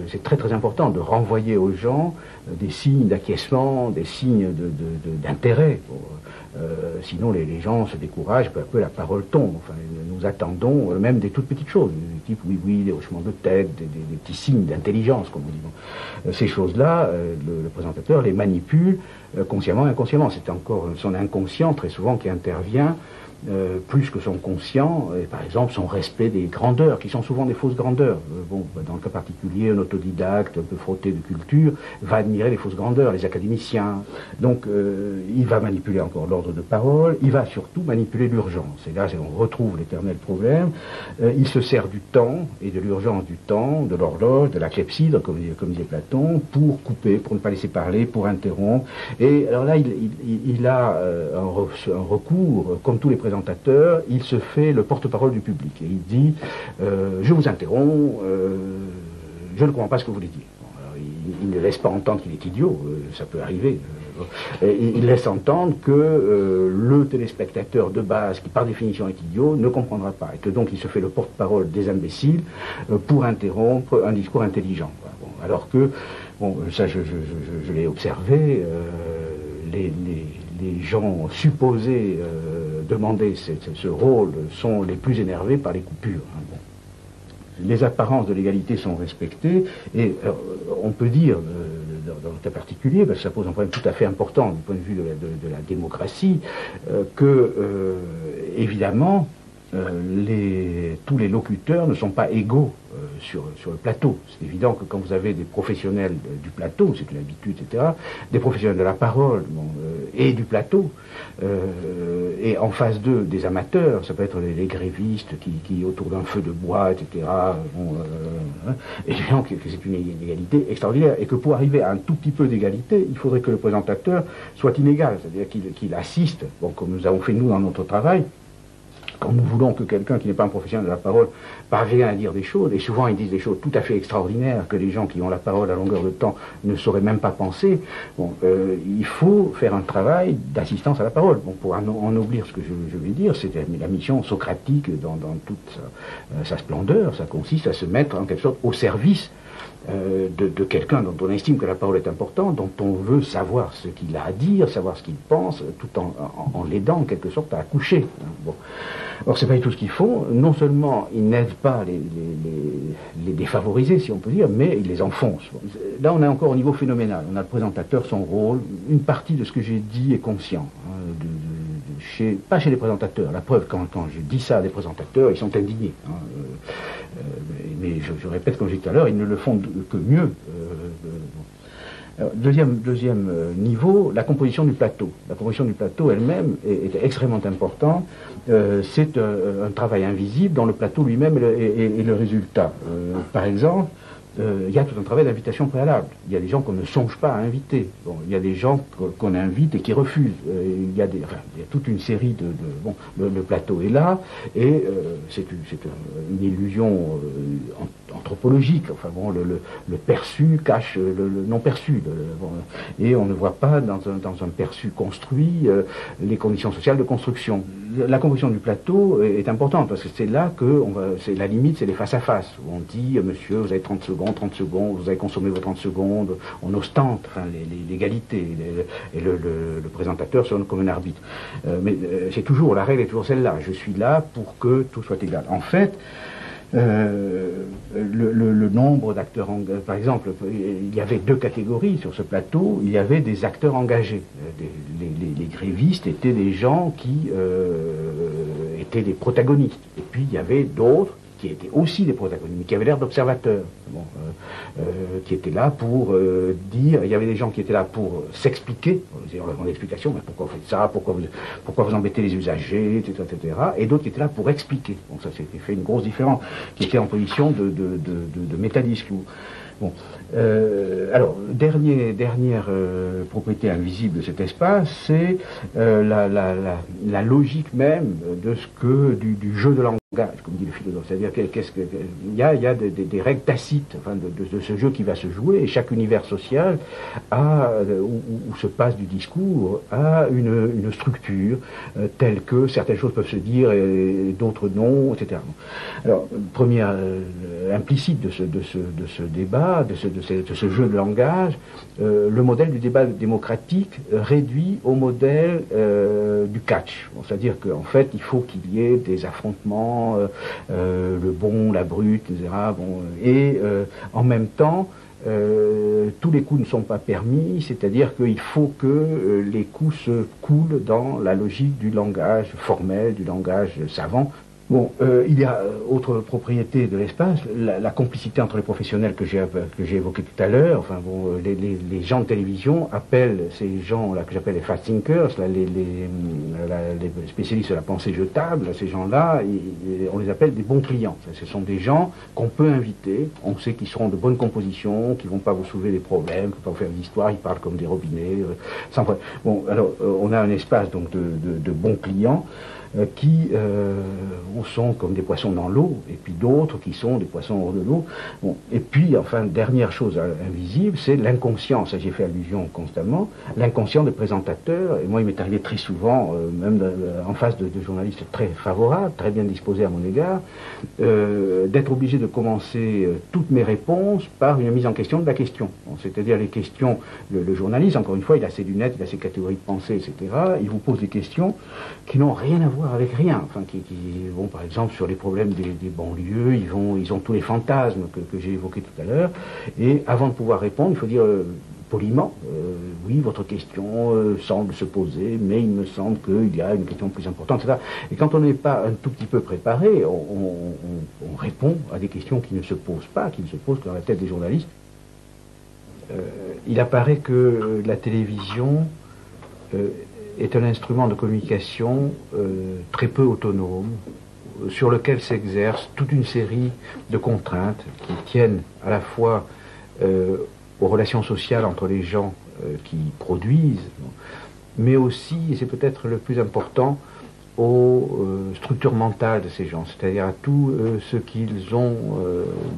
c'est très très important de renvoyer aux gens des signes d'acquiescement, des signes d'intérêt. Sinon les gens se découragent, peu à peu la parole tombe. Enfin, nous attendons même des toutes petites choses, du type oui, des hochements de tête, des petits signes d'intelligence, comme on dit. Bon. Ces choses-là, le présentateur les manipule consciemment et inconsciemment. C'est encore son inconscient très souvent qui intervient plus que son conscient, et par exemple son respect des grandeurs, qui sont souvent des fausses grandeurs. Dans le cas particulier, un autodidacte un peu frotté de culture va admirer les fausses grandeurs, les académiciens. Donc il va manipuler encore l'ordre de parole, il va surtout manipuler l'urgence. Et là, on retrouve l'éternel problème. Il se sert du temps, et de l'urgence du temps, de l'horloge, de la clepsydre, comme disait Platon, pour couper, pour ne pas laisser parler, pour interrompre. Et alors là, il a un recours, comme tous les présentateurs, il se fait le porte-parole du public. Et il dit je vous interromps, je ne comprends pas ce que vous voulez dire. Bon, alors, il ne laisse pas entendre qu'il est idiot, ça peut arriver. Il laisse entendre que le téléspectateur de base, qui par définition est idiot, ne comprendra pas. Et que donc il se fait le porte-parole des imbéciles pour interrompre un discours intelligent. Bon, alors que, ça je l'ai observé, les gens supposés demander ce rôle sont les plus énervés par les coupures. Bon. Les apparences de l'égalité sont respectées, et on peut dire, dans le cas particulier, parce que ça pose un problème tout à fait important du point de vue de la démocratie, que, évidemment, tous les locuteurs ne sont pas égaux sur le plateau. C'est évident que quand vous avez des professionnels du plateau, c'est une habitude, etc., des professionnels de la parole et du plateau, et en face d'eux, des amateurs, ça peut être les grévistes qui autour d'un feu de bois, etc., évidemment que c'est une inégalité extraordinaire, et que pour arriver à un tout petit peu d'égalité, il faudrait que le présentateur soit inégal, c'est-à-dire qu'il assiste, comme nous avons fait nous dans notre travail. Quand nous voulons que quelqu'un qui n'est pas un professionnel de la parole parvienne à dire des choses, et souvent ils disent des choses tout à fait extraordinaires que les gens qui ont la parole à longueur de temps ne sauraient même pas penser, il faut faire un travail d'assistance à la parole. Pour ennoblir ce que je vais dire, c'est la mission socratique dans toute sa splendeur, ça consiste à se mettre en quelque sorte au service de quelqu'un dont on estime que la parole est importante, dont on veut savoir ce qu'il a à dire, savoir ce qu'il pense, tout en l'aidant en quelque sorte à accoucher. Bon. Or, c'est pas du tout ce qu'ils font. Non seulement ils n'aident pas les défavorisés, si on peut dire, mais ils les enfoncent. Bon. Là, on est encore au niveau phénoménal. On a le présentateur, son rôle. Une partie de ce que j'ai dit est conscient. Pas chez les présentateurs. La preuve, quand je dis ça à des présentateurs, ils sont indignés. Mais je répète, comme j'ai dit tout à l'heure, ils ne le font que mieux. Deuxième niveau, la composition du plateau. La composition du plateau elle-même est extrêmement importante. C'est un travail invisible dont le plateau lui-même est le résultat. Par exemple, il y a tout un travail d'invitation préalable. Il y a des gens qu'on ne songe pas à inviter. Il y a des gens qu'on invite et qui refusent. Il y a toute une série le plateau est là, et c'est une illusion anthropologique. Enfin le perçu cache le non perçu. Et on ne voit pas dans un perçu construit les conditions sociales de construction. La composition du plateau est importante, parce que c'est là que c'est la limite, c'est les face à face. Où on dit, monsieur, vous avez 30 secondes, vous avez consommé vos 30 secondes, on ostente l'égalité, et le présentateur sonne comme un arbitre. Mais c'est toujours, la règle est toujours celle-là, je suis là pour que tout soit égal. En fait, le nombre d'acteurs engagés, par exemple, il y avait deux catégories sur ce plateau. Il y avait des acteurs engagés. Les grévistes étaient des gens qui étaient des protagonistes. Et puis il y avait d'autres qui étaient aussi des protagonistes, mais qui avaient l'air d'observateurs, qui étaient là pour dire. Il y avait des gens qui étaient là pour s'expliquer, en explication, mais pourquoi vous faites ça, pourquoi vous embêtez les usagers, etc., etc. Et d'autres qui étaient là pour expliquer. Donc ça s'était fait une grosse différence, qui était en position de métadiscours. Bon. Alors, dernière propriété invisible de cet espace, c'est la logique même de du jeu de langage. comme dit le philosophe. C'est-à-dire qu'il y a des règles tacites enfin, de ce jeu qui va se jouer, et chaque univers social où se passe du discours a une structure telle que certaines choses peuvent se dire et d'autres non, etc. Alors, première implicite de ce débat, de ce jeu de langage, le modèle du débat démocratique réduit au modèle du catch. Bon, c'est-à-dire qu'en fait, il faut qu'il y ait des affrontements, le bon, la brute, etc. Bon, et en même temps, tous les coups ne sont pas permis, c'est-à-dire qu'il faut que les coups se coulent dans la logique du langage formel, du langage savant. Bon, il y a autre propriété de l'espace, la complicité entre les professionnels que j'ai évoqué tout à l'heure. Enfin bon, les gens de télévision appellent ces gens-là que j'appelle les fast thinkers, là, les spécialistes de la pensée jetable. Ces gens-là, on les appelle des bons clients. Ce sont des gens qu'on peut inviter. On sait qu'ils seront de bonne composition, qu'ils vont pas vous soulever des problèmes, qu'ils vont pas vous faire des histoires. Ils parlent comme des robinets, sans problème. Bon, alors on a un espace donc de bons clients. Qui sont comme des poissons dans l'eau, et puis d'autres qui sont des poissons hors de l'eau. Bon. Et puis, enfin, dernière chose invisible, c'est l'inconscient. Ça, j'ai fait allusion constamment. L'inconscient des présentateurs, et moi, il m'est arrivé très souvent, même en face de journalistes très favorables, très bien disposés à mon égard, d'être obligé de commencer toutes mes réponses par une mise en question de la question. Bon, c'est-à-dire les questions, le journaliste, encore une fois, il a ses lunettes, il a ses catégories de pensée, etc. Il vous pose des questions qui n'ont rien à voir avec rien, enfin, qui vont par exemple sur les problèmes des banlieues, ils ont tous les fantasmes que j'ai évoqués tout à l'heure, et avant de pouvoir répondre, il faut dire poliment, oui, votre question semble se poser, mais il me semble qu'il y a une question plus importante, etc. Et quand on n'est pas un tout petit peu préparé, on répond à des questions qui ne se posent pas, qui ne se posent que dans la tête des journalistes. Il apparaît que la télévision est un instrument de communication très peu autonome, sur lequel s'exerce toute une série de contraintes qui tiennent à la fois aux relations sociales entre les gens qui produisent, mais aussi, et c'est peut-être le plus important, aux structures mentales de ces gens, c'est-à-dire à tout ce qu'ils ont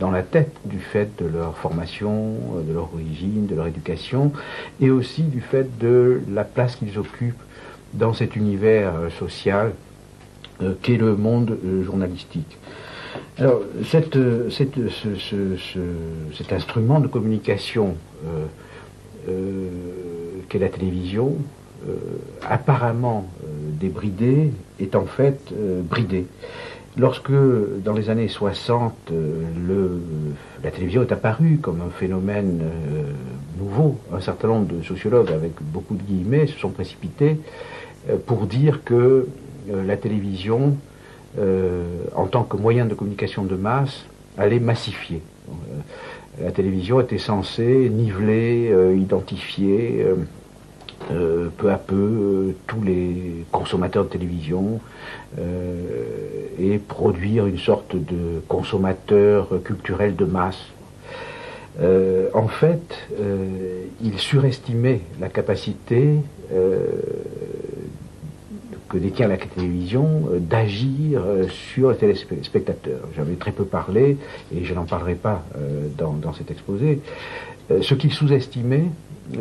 dans la tête du fait de leur formation, de leur origine, de leur éducation, et aussi du fait de la place qu'ils occupent dans cet univers social qu'est le monde journalistique. Alors, cet instrument de communication qu'est la télévision, apparemment débridé, est en fait bridé. Lorsque, dans les années 60, la télévision est apparue comme un phénomène nouveau, un certain nombre de sociologues, avec beaucoup de guillemets, se sont précipités pour dire que la télévision, en tant que moyen de communication de masse, allait massifier. La télévision était censée niveler, identifier peu à peu tous les consommateurs de télévision et produire une sorte de consommateur culturel de masse. En fait, il surestimait la capacité que détient la télévision d'agir sur les téléspectateurs. J'avais très peu parlé, et je n'en parlerai pas dans cet exposé. Ce qu'il sous-estimait,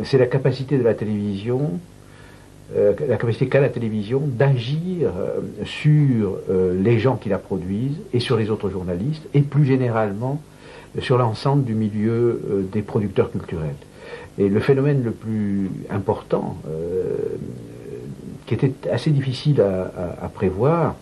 c'est la capacité de la télévision, la capacité qu'a la télévision d'agir sur les gens qui la produisent et sur les autres journalistes, et plus généralement sur l'ensemble du milieu des producteurs culturels. Et le phénomène le plus important, qui était assez difficile à prévoir,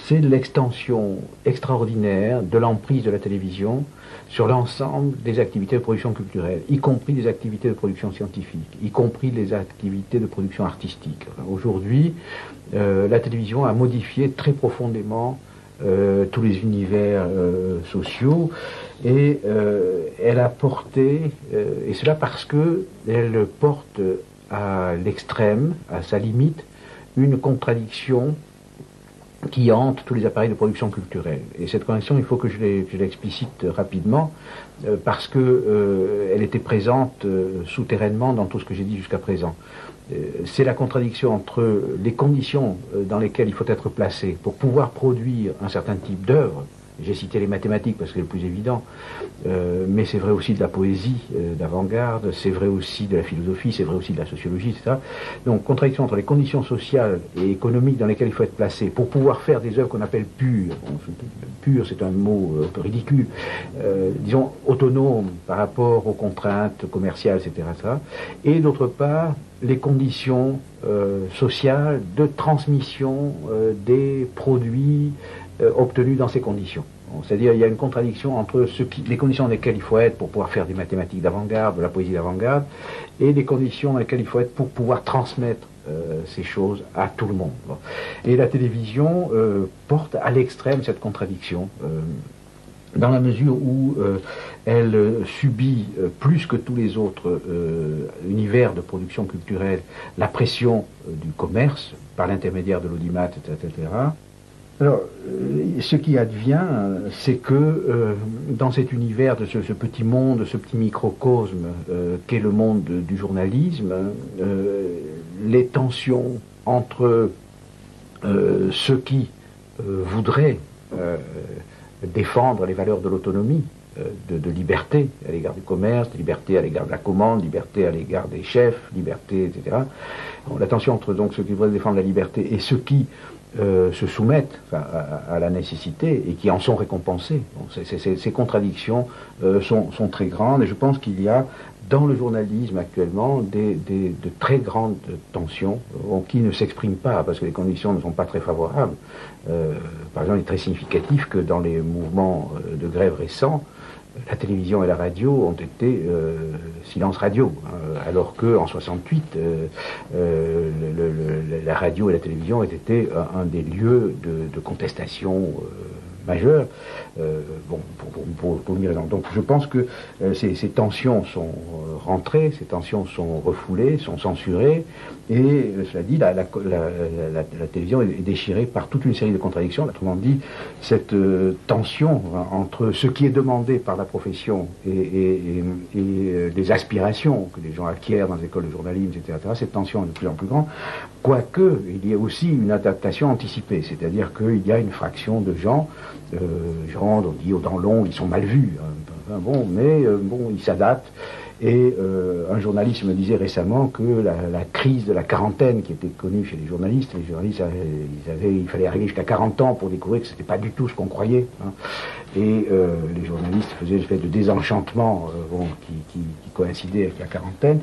c'est l'extension extraordinaire de l'emprise de la télévision sur l'ensemble des activités de production culturelle, y compris des activités de production scientifique, y compris les activités de production artistique. Aujourd'hui, la télévision a modifié très profondément tous les univers sociaux, et elle a porté, et cela parce que elle porte à l'extrême, à sa limite, une contradiction qui hante tous les appareils de production culturelle. Et cette connexion, il faut que je l'explicite rapidement, parce que elle était présente souterrainement dans tout ce que j'ai dit jusqu'à présent. C'est la contradiction entre les conditions dans lesquelles il faut être placé pour pouvoir produire un certain type d'œuvre. J'ai cité les mathématiques parce que c'est le plus évident, mais c'est vrai aussi de la poésie d'avant-garde, c'est vrai aussi de la philosophie, c'est vrai aussi de la sociologie, etc. Donc, contradiction entre les conditions sociales et économiques dans lesquelles il faut être placé pour pouvoir faire des œuvres qu'on appelle pures. Pur, c'est un mot un peu ridicule, disons autonomes par rapport aux contraintes commerciales, etc. Et d'autre part, les conditions sociales de transmission des produits obtenus dans ces conditions. Bon, c'est-à-dire il y a une contradiction entre les conditions dans lesquelles il faut être pour pouvoir faire des mathématiques d'avant-garde, de la poésie d'avant-garde, et les conditions dans lesquelles il faut être pour pouvoir transmettre ces choses à tout le monde. Bon. Et la télévision porte à l'extrême cette contradiction. Dans la mesure où elle subit plus que tous les autres univers de production culturelle la pression du commerce par l'intermédiaire de l'audimat, etc. Alors, ce qui advient, c'est que dans cet univers de ce petit monde, ce petit microcosme qu'est le monde du journalisme, les tensions entre ceux qui voudraient défendre les valeurs de l'autonomie, de liberté à l'égard du commerce, de liberté à l'égard de la commande, liberté à l'égard des chefs, liberté, etc. Bon, la tension entre donc ceux qui voudraient défendre la liberté et ceux qui se soumettent à la nécessité et qui en sont récompensés. Bon, ces contradictions sont très grandes et je pense qu'il y a dans le journalisme actuellement de très grandes tensions qui ne s'expriment pas parce que les conditions ne sont pas très favorables. Par exemple, il est très significatif que dans les mouvements de grève récents, la télévision et la radio ont été silence radio, alors qu'en 68, la radio et la télévision étaient un des lieux de contestation majeure, pour une raison. Donc je pense que ces tensions sont rentrées, ces tensions sont refoulées, sont censurées, et cela dit, la télévision est déchirée par toute une série de contradictions. Autrement dit, cette tension entre ce qui est demandé par la profession et les aspirations que les gens acquièrent dans les écoles de journalisme, etc., cette tension est de plus en plus grande, quoique il y ait aussi une adaptation anticipée, c'est-à-dire qu'il y a une fraction de gens, on dit aux dents longues, ils sont mal vus, mais ils s'adaptent. Et un journaliste me disait récemment que la crise de la quarantaine qui était connue chez les journalistes il fallait arriver jusqu'à 40 ans pour découvrir que c'était pas du tout ce qu'on croyait. Et les journalistes faisaient une espèce de désenchantement qui coïncidait avec la quarantaine.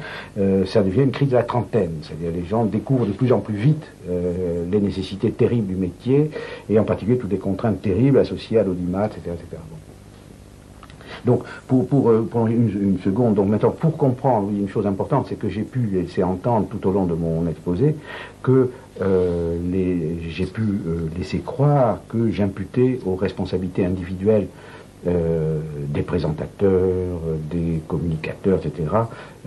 Ça devient une crise de la trentaine, c'est-à-dire les gens découvrent de plus en plus vite les nécessités terribles du métier et en particulier toutes les contraintes terribles associées à l'audimat, etc. etc. Donc, pour une seconde, donc maintenant, pour comprendre, une chose importante, c'est que j'ai pu laisser entendre tout au long de mon exposé que j'ai pu laisser croire que j'imputais aux responsabilités individuelles des présentateurs, des communicateurs, etc.,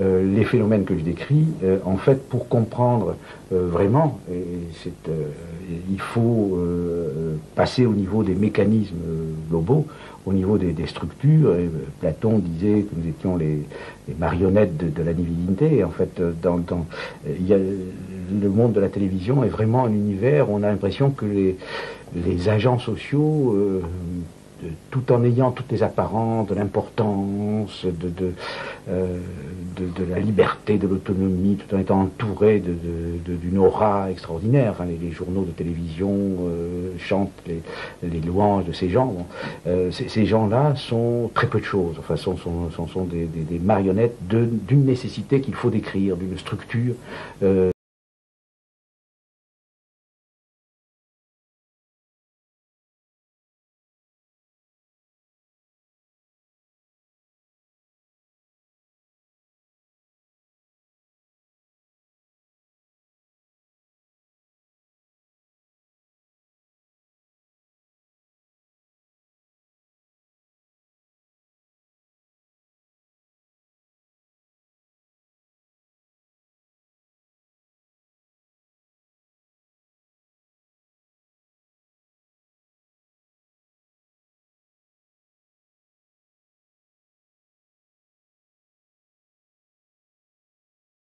les phénomènes que je décris, en fait, pour comprendre vraiment, il faut passer au niveau des mécanismes globaux, au niveau des structures. Et Platon disait que nous étions les marionnettes de la divinité. Et en fait, le monde de la télévision est vraiment un univers où on a l'impression que les agents sociaux, tout en ayant toutes les apparences de l'importance, de la liberté, de l'autonomie, tout en étant entouré d'une aura extraordinaire. Enfin, les journaux de télévision chantent les louanges de ces gens. Ces gens-là sont très peu de choses. Enfin, sont des marionnettes d'une nécessité qu'il faut décrire, d'une structure